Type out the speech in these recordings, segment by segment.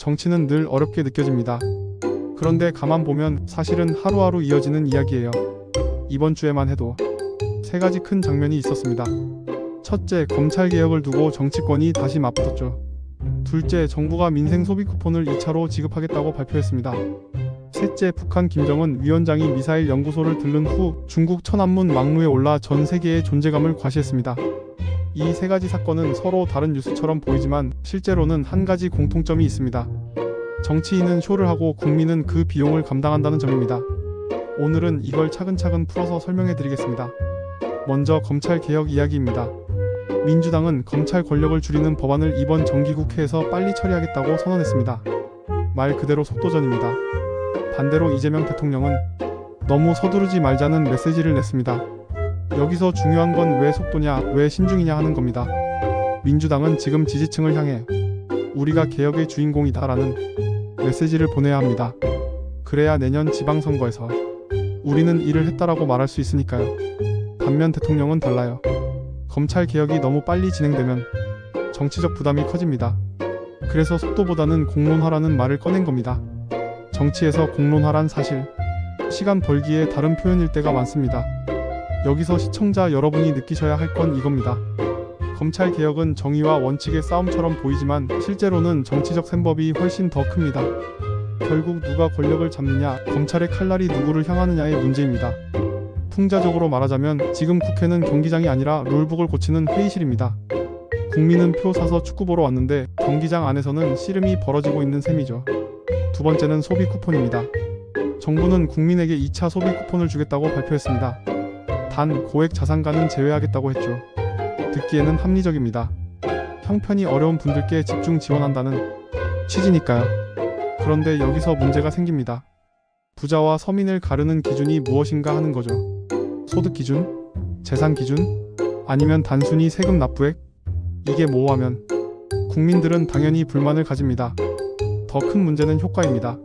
정치는 늘 어렵게 느껴집니다. 그런데 가만 보면 사실은 하루하루 이어지는 이야기예요. 이번 주에만 해도 세 가지 큰 장면이 있었습니다. 첫째, 검찰개혁을 두고 정치권이 다시 맞붙었죠. 둘째, 정부가 민생 소비 쿠폰을 2차로 지급하겠다고 발표했습니다. 셋째, 북한 김정은 위원장이 미사일 연구소를 들른 후 중국 천안문 막루에 올라 전 세계의 존재감을 과시했습니다. 이 세 가지 사건은 서로 다른 뉴스처럼 보이지만 실제로는 한 가지 공통점이 있습니다. 정치인은 쇼를 하고 국민은 그 비용을 감당한다는 점입니다. 오늘은 이걸 차근차근 풀어서 설명해 드리겠습니다. 먼저 검찰개혁 이야기입니다. 민주당은 검찰 권력을 줄이는 법안을 이번 정기국회에서 빨리 처리하겠다고 선언했습니다. 말 그대로 속도전입니다. 반대로 이재명 대통령은 너무 서두르지 말자는 메시지를 냈습니다. 여기서 중요한 건 왜 속도냐, 왜 신중이냐 하는 겁니다. 민주당은 지금 지지층을 향해 우리가 개혁의 주인공이다라는 메시지를 보내야 합니다. 그래야 내년 지방선거에서 우리는 일을 했다라고 말할 수 있으니까요. 반면 대통령은 달라요. 검찰 개혁이 너무 빨리 진행되면 정치적 부담이 커집니다. 그래서 속도보다는 공론화라는 말을 꺼낸 겁니다. 정치에서 공론화란 사실, 시간 벌기에 다른 표현일 때가 많습니다. 여기서 시청자 여러분이 느끼셔야 할 건 이겁니다. 검찰 개혁은 정의와 원칙의 싸움처럼 보이지만 실제로는 정치적 셈법이 훨씬 더 큽니다. 결국 누가 권력을 잡느냐, 검찰의 칼날이 누구를 향하느냐의 문제입니다. 풍자적으로 말하자면 지금 국회는 경기장이 아니라 룰북을 고치는 회의실입니다. 국민은 표 사서 축구 보러 왔는데 경기장 안에서는 씨름이 벌어지고 있는 셈이죠. 두 번째는 소비 쿠폰입니다. 정부는 국민에게 2차 소비 쿠폰을 주겠다고 발표했습니다. 단 고액 자산가는 제외하겠다고 했죠. 듣기에는 합리적입니다. 형편이 어려운 분들께 집중 지원한다는 취지니까요. 그런데 여기서 문제가 생깁니다. 부자와 서민을 가르는 기준이 무엇인가 하는 거죠. 소득 기준? 재산 기준? 아니면 단순히 세금 납부액? 이게 모호하면 국민들은 당연히 불만을 가집니다. 더 큰 문제는 효과입니다.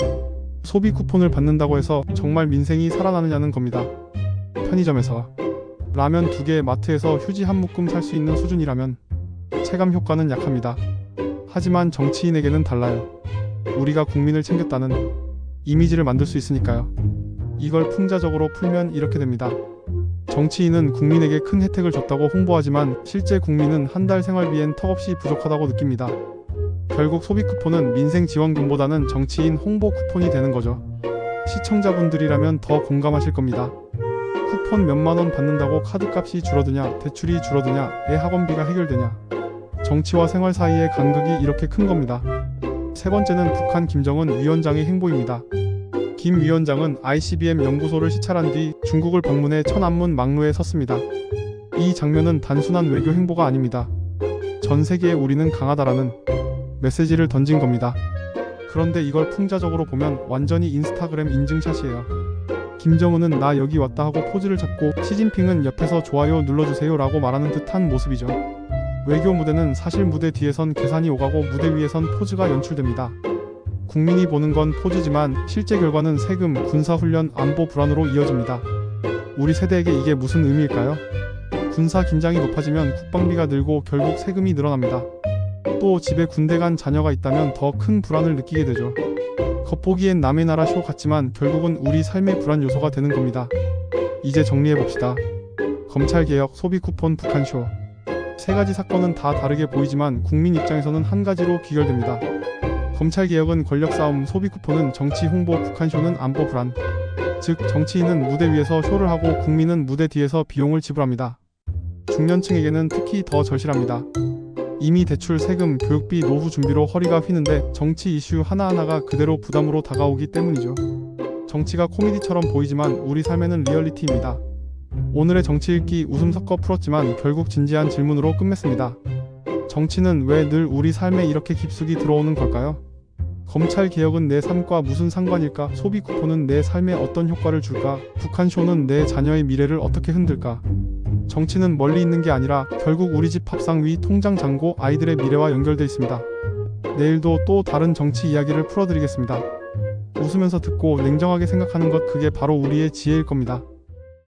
소비 쿠폰을 받는다고 해서 정말 민생이 살아나느냐는 겁니다. 편의점에서 라면 2개, 마트에서 휴지 한 묶음 살 수 있는 수준이라면 체감 효과는 약합니다. 하지만 정치인에게는 달라요. 우리가 국민을 챙겼다는 이미지를 만들 수 있으니까요. 이걸 풍자적으로 풀면 이렇게 됩니다. 정치인은 국민에게 큰 혜택을 줬다고 홍보하지만 실제 국민은 한 달 생활비엔 턱없이 부족하다고 느낍니다. 결국 소비 쿠폰은 민생 지원금보다는 정치인 홍보 쿠폰이 되는 거죠. 시청자분들이라면 더 공감하실 겁니다. 쿠폰 몇만 원 받는다고 카드값이 줄어드냐, 대출이 줄어드냐, 애 학원비가 해결되냐. 정치와 생활 사이의 간극이 이렇게 큰 겁니다. 세 번째는 북한 김정은 위원장의 행보입니다. 김 위원장은 ICBM 연구소를 시찰한 뒤 중국을 방문해 천안문 막루에 섰습니다. 이 장면은 단순한 외교 행보가 아닙니다. 전 세계에 우리는 강하다라는 메시지를 던진 겁니다. 그런데 이걸 풍자적으로 보면 완전히 인스타그램 인증샷이에요. 김정은은 나 여기 왔다 하고 포즈를 잡고 시진핑은 옆에서 좋아요 눌러주세요 라고 말하는 듯한 모습이죠. 외교 무대는 사실 무대 뒤에선 계산이 오가고 무대 위에선 포즈가 연출됩니다. 국민이 보는 건 포즈지만 실제 결과는 세금, 군사훈련, 안보 불안으로 이어집니다. 우리 세대에게 이게 무슨 의미일까요? 군사 긴장이 높아지면 국방비가 늘고 결국 세금이 늘어납니다. 또 집에 군대 간 자녀가 있다면 더 큰 불안을 느끼게 되죠. 겉보기엔 남의 나라 쇼 같지만 결국은 우리 삶의 불안 요소가 되는 겁니다. 이제 정리해봅시다. 검찰개혁, 소비쿠폰, 북한쇼. 세 가지 사건은 다 다르게 보이지만 국민 입장에서는 한 가지로 귀결됩니다. 검찰개혁은 권력싸움, 소비쿠폰은 정치 홍보, 북한쇼는 안보 불안. 즉 정치인은 무대 위에서 쇼를 하고 국민은 무대 뒤에서 비용을 지불합니다. 중년층에게는 특히 더 절실합니다. 이미 대출, 세금, 교육비, 노후 준비로 허리가 휘는데 정치 이슈 하나하나가 그대로 부담으로 다가오기 때문이죠. 정치가 코미디처럼 보이지만 우리 삶에는 리얼리티입니다. 오늘의 정치 읽기 웃음 섞어 풀었지만 결국 진지한 질문으로 끝맺습니다. 정치는 왜 늘 우리 삶에 이렇게 깊숙이 들어오는 걸까요? 검찰 개혁은 내 삶과 무슨 상관일까? 소비 쿠폰은 내 삶에 어떤 효과를 줄까? 북한쇼는 내 자녀의 미래를 어떻게 흔들까? 정치는 멀리 있는 게 아니라 결국 우리 집 밥상 위 통장 잔고 아이들의 미래와 연결돼 있습니다. 내일도 또 다른 정치 이야기를 풀어드리겠습니다. 웃으면서 듣고 냉정하게 생각하는 것, 그게 바로 우리의 지혜일 겁니다.